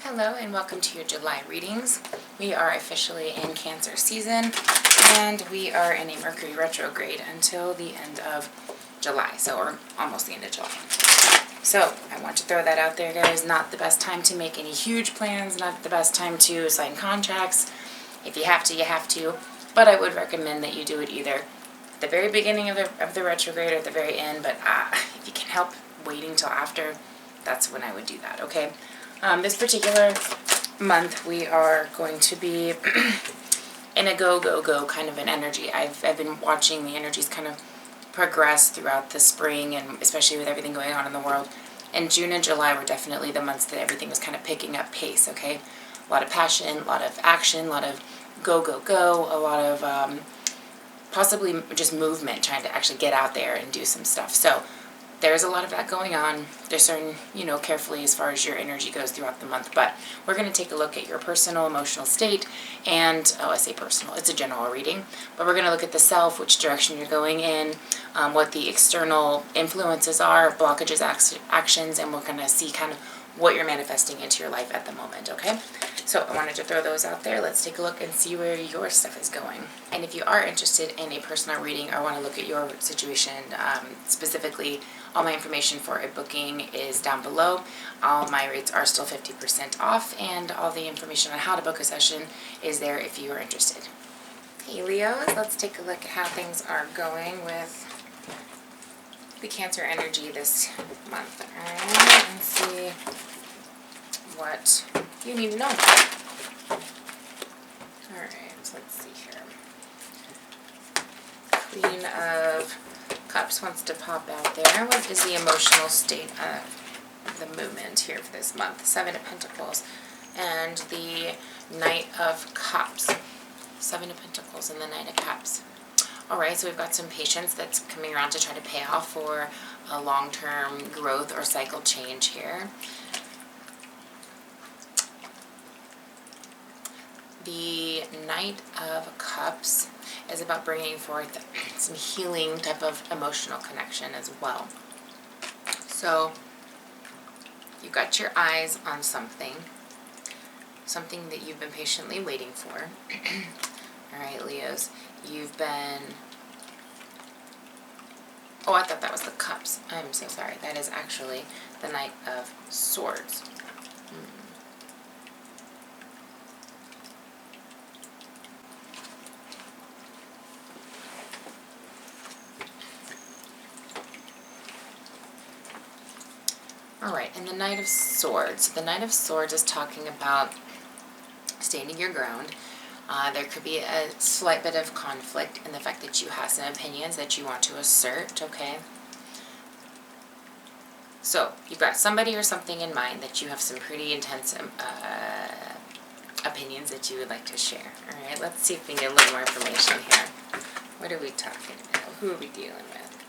Hello and welcome to your July readings. We are officially in Cancer season and we are in a Mercury retrograde until the end of July, or almost the end of July. So I want to throw that out there, guys. Not the best time to make any huge plans, not the best time to sign contracts. If you have to, you have to, but I would recommend that you do it either at the very beginning of the retrograde or at the very end, but if you can help waiting till after, that's when I would do that, okay? This particular month we are going to be in a go, go, go kind of an energy. I've been watching the energies kind of progress throughout the spring, and especially with everything going on in the world. And June and July were definitely the months that everything was kind of picking up pace, okay? A lot of passion, a lot of action, a lot of go, go, go, a lot of possibly just movement, trying to actually get out there and do some stuff. So there's a lot of that going on. Discern, carefully as far as your energy goes throughout the month. But we're going to take a look at your personal emotional state and, I say personal, it's a general reading. But we're going to look at the self, which direction you're going in, what the external influences are, blockages, actions, and we're going to see kind of what you're manifesting into your life at the moment, okay? So I wanted to throw those out there. Let's take a look and see where your stuff is going. And if you are interested in a personal reading or want to look at your situation specifically, all my information for a booking is down below. All my rates are still 50% off, and all the information on how to book a session is there if you are interested. Hey Leos, let's take a look at how things are going with the Cancer energy this month. Alright, let's see what you need to know. Alright, so let's see here. Queen of Cups wants to pop out there. What is the emotional state of the movement here for this month? Seven of Pentacles and the Knight of Cups. Seven of Pentacles and the Knight of Cups. Alright, so we've got some patience that's coming around to try to pay off for a long-term growth or cycle change here. The Knight of Cups is about bringing forth some healing type of emotional connection as well. So you've got your eyes on something that you've been patiently waiting for. Alright, Leos, you've been... Oh, I thought that was the Cups. I'm so sorry. That is actually the Knight of Swords. Alright, and the Knight of Swords. The Knight of Swords is talking about standing your ground. There could be a slight bit of conflict in the fact that you have some opinions that you want to assert, okay? So, you've got somebody or something in mind that you have some pretty intense opinions that you would like to share. Alright, let's see if we can get a little more information here. What are we talking about? Who are we dealing with?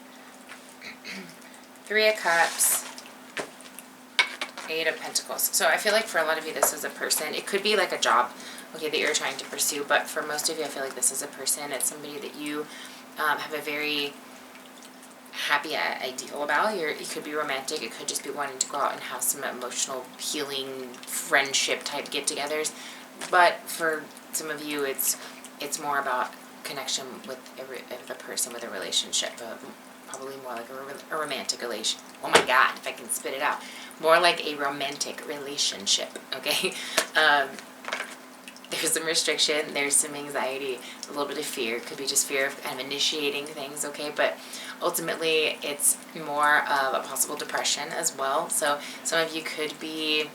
Three of Cups. Eight of Pentacles. So I feel like for a lot of you this is a person. It could be like a job, okay, that you're trying to pursue, but for most of you I feel like this is a person. It's somebody that you have a very happy ideal about. It could be romantic. It could just be wanting to go out and have some emotional healing friendship type get-togethers. But for some of you it's more about connection with a person, with a relationship. Probably more like a romantic relation. Oh my God, if I can spit it out. More like a romantic relationship, okay? There's some restriction, there's some anxiety, a little bit of fear. Could be just fear of kind of initiating things, okay? But ultimately, it's more of a possible depression as well. So some of you could be...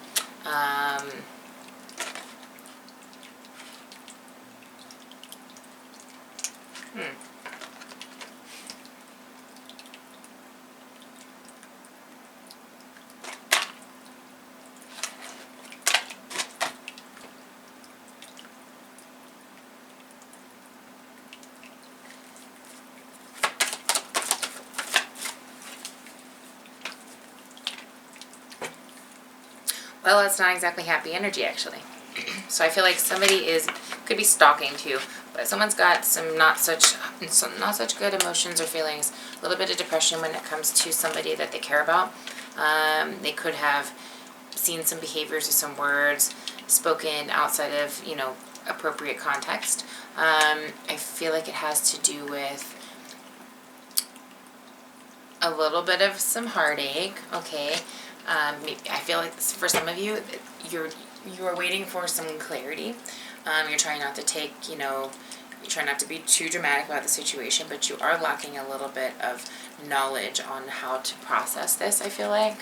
Well, it's not exactly happy energy, actually. So I feel like somebody could be stalking too, but someone's got some not such good emotions or feelings, a little bit of depression when it comes to somebody that they care about. They could have seen some behaviors or some words spoken outside of, you know, appropriate context. I feel like it has to do with a little bit of some heartache, okay? I feel like for some of you, you are waiting for some clarity. You're trying not to take, you know, you try not to be too dramatic about the situation, but you are lacking a little bit of knowledge on how to process this, I feel like.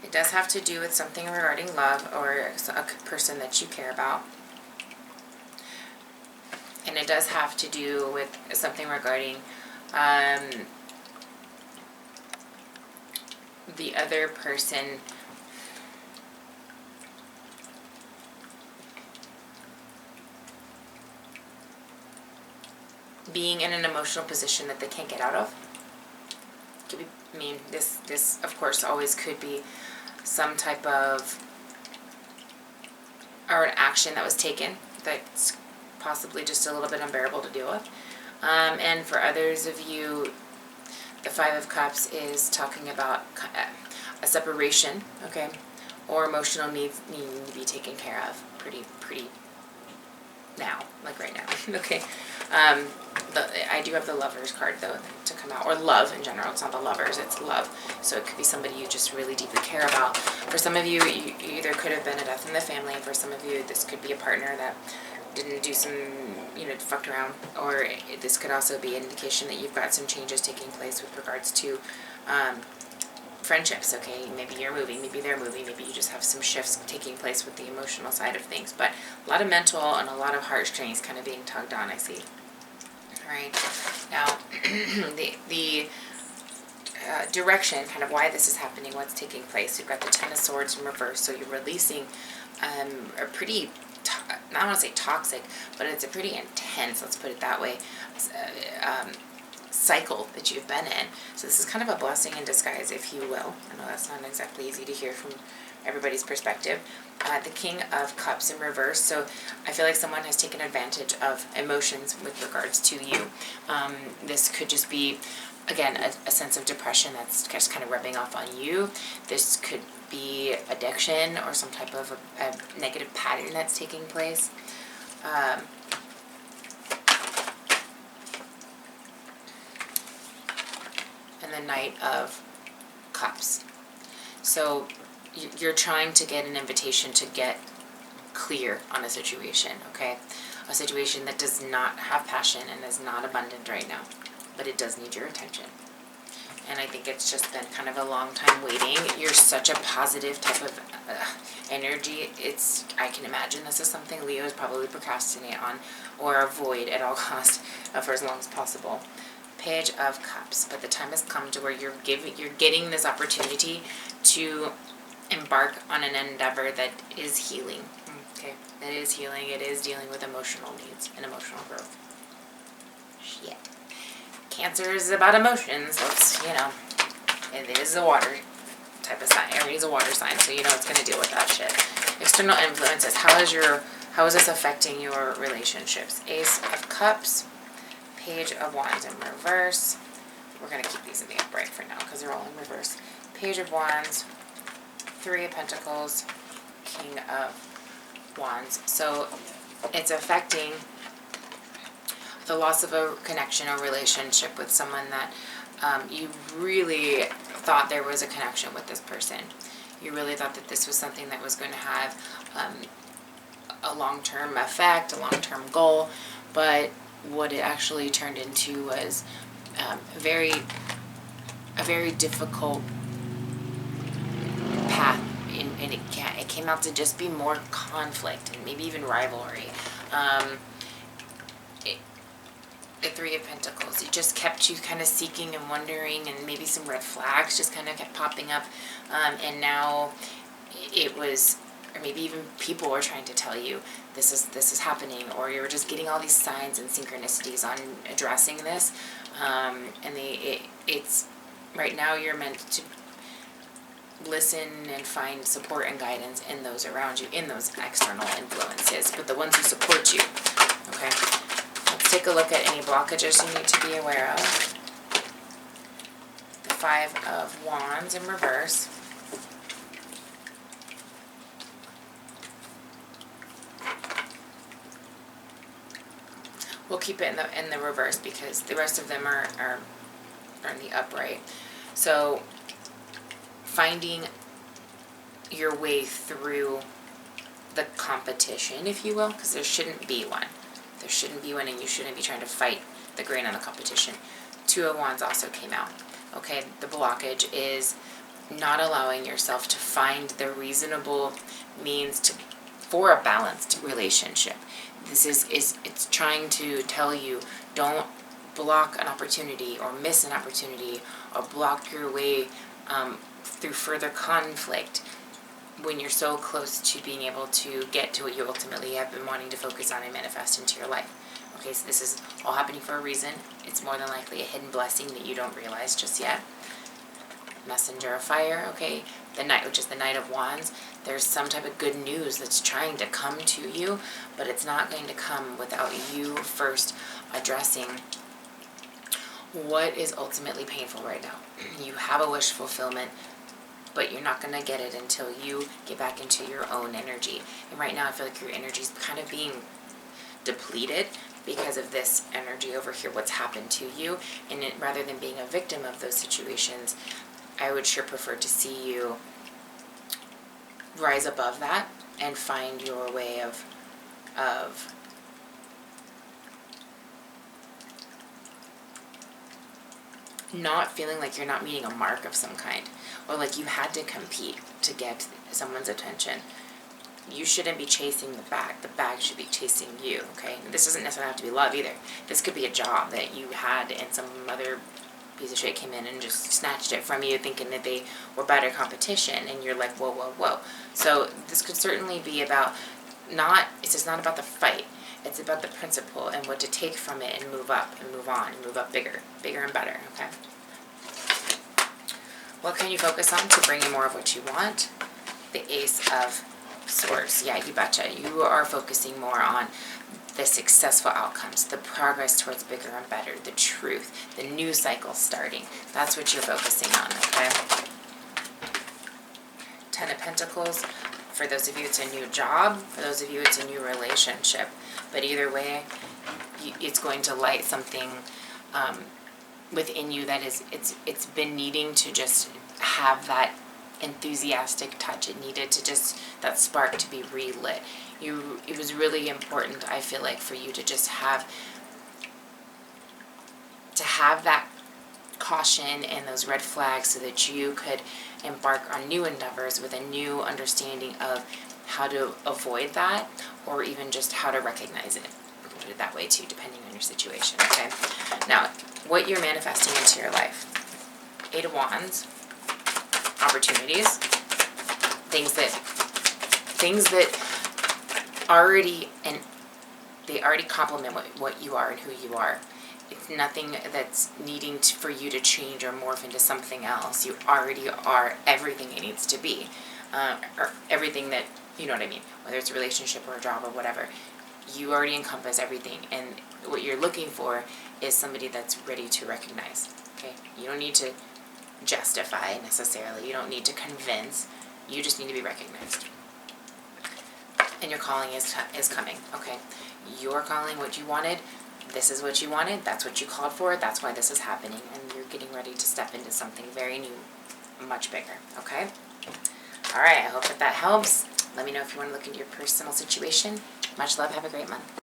It does have to do with something regarding love or a person that you care about. And it does have to do with something regarding the other person being in an emotional position that they can't get out of. Could be, I mean, this of course always could be some type of, or an action that was taken that's possibly just a little bit unbearable to deal with. And for others of you, the Five of Cups is talking about a separation, okay, or emotional needs needing to be taken care of pretty now, like right now, okay. I do have the Lovers card though to come out, or love in general. It's not the Lovers, it's love. So it could be somebody you just really deeply care about. For some of you, you either could have been a death in the family. For some of you, this could be a partner that didn't do some, you know, fucked around. Or this could also be an indication that you've got some changes taking place with regards to friendships, okay? Maybe you're moving, maybe they're moving, maybe you just have some shifts taking place with the emotional side of things. But a lot of mental and a lot of heartstrings kind of being tugged on, I see. All right, now the direction, kind of why this is happening, what's taking place. You've got the Ten of Swords in reverse, so you're releasing a pretty, I want to say toxic, but it's a pretty intense, let's put it that way, cycle that you've been in. So this is kind of a blessing in disguise, if you will. I know that's not exactly easy to hear from everybody's perspective. The King of Cups in reverse. So I feel like someone has taken advantage of emotions with regards to you. This could just be, again, a sense of depression that's just kind of rubbing off on you. This could be addiction or some type of a negative pattern that's taking place. And the Knight of Cups. So you're trying to get an invitation to get clear on a situation, okay? A situation that does not have passion and is not abundant right now, but it does need your attention. And I think it's just been kind of a long time waiting. You're such a positive type of energy. I can imagine this is something Leos probably procrastinate on or avoid at all costs for as long as possible. Page of Cups, but the time has come to where you're getting this opportunity to embark on an endeavor that is healing. Okay, it is healing. It is dealing with emotional needs and emotional growth. Shit. Cancer is about emotions. So it is a water type of sign. It is a water sign, so you know it's going to deal with that shit. External influences. How is this affecting your relationships? Ace of Cups. Page of Wands in reverse. We're going to keep these in the upright for now because they're all in reverse. Page of Wands. Three of Pentacles. King of Wands. So it's affecting the loss of a connection or relationship with someone that you really thought there was a connection with this person. You really thought that this was something that was going to have a long-term effect, a long-term goal, but what it actually turned into was a very difficult path, and it came out to just be more conflict and maybe even rivalry. The Three of Pentacles, it just kept you kind of seeking and wondering, and maybe some red flags just kind of kept popping up, and now it was, or maybe even people were trying to tell you this is happening, or you were just getting all these signs and synchronicities on addressing this, and it's right now you're meant to listen and find support and guidance in those around you, in those external influences, but the ones who support you, okay? Let's take a look at any blockages you need to be aware of. Five of Wands in reverse. We'll keep it in the reverse because the rest of them are in the upright. So finding your way through the competition, if you will, because there shouldn't be one. There shouldn't be one, and you shouldn't be trying to fight the grain on the competition. Two of Wands also came out. Okay, the blockage is not allowing yourself to find the reasonable means for a balanced relationship. This is it's trying to tell you, don't block an opportunity or miss an opportunity or block your way through further conflict when you're so close to being able to get to what you ultimately have been wanting to focus on and manifest into your life. Okay, so this is all happening for a reason. It's more than likely a hidden blessing that you don't realize just yet. Messenger of Fire, okay, the Knight, which is the Knight of Wands. There's some type of good news that's trying to come to you, but it's not going to come without you first addressing what is ultimately painful right now. You have a wish fulfillment, but you're not going to get it until you get back into your own energy. And right now I feel like your energy is kind of being depleted because of this energy over here, what's happened to you. And rather than being a victim of those situations, I would sure prefer to see you rise above that and find your way of not feeling like you're not meeting a mark of some kind, or like you had to compete to get someone's attention. You shouldn't be chasing the bag should be chasing you, okay? And this doesn't necessarily have to be love either. This could be a job that you had and some other piece of shit came in and just snatched it from you thinking that they were better competition, and you're like, whoa, whoa, whoa. So this could certainly be about it's just not about the fight. It's about the principle and what to take from it and move up and move on and move up bigger and better, okay? What can you focus on to bring in more of what you want? The Ace of Swords. Yeah, you betcha. You are focusing more on the successful outcomes, the progress towards bigger and better, the truth, the new cycle starting. That's what you're focusing on, okay? Ten of Pentacles. For those of you, it's a new job. For those of you, it's a new relationship. But either way, it's going to light something within you that it's been needing to just have that enthusiastic touch. It needed to just, that spark to be relit. It was really important, I feel like, for you to just have that caution and those red flags so that you could embark on new endeavors with a new understanding of how to avoid that, or even just how to recognize it. You can put it that way too, depending on your situation, okay? Now, what you're manifesting into your life. Eight of Wands, opportunities, things that already, and they already complement what you are and who you are. It's nothing that's needing for you to change or morph into something else. You already are everything it needs to be, or everything that, you know what I mean, whether it's a relationship or a job or whatever. You already encompass everything, and what you're looking for is somebody that's ready to recognize, okay? You don't need to justify necessarily. You don't need to convince. You just need to be recognized. And your calling is coming, okay? You're calling what you wanted. This is what you wanted. That's what you called for. That's why this is happening. And you're getting ready to step into something very new, much bigger, okay? All right, I hope that helps. Let me know if you want to look into your personal situation. Much love. Have a great month.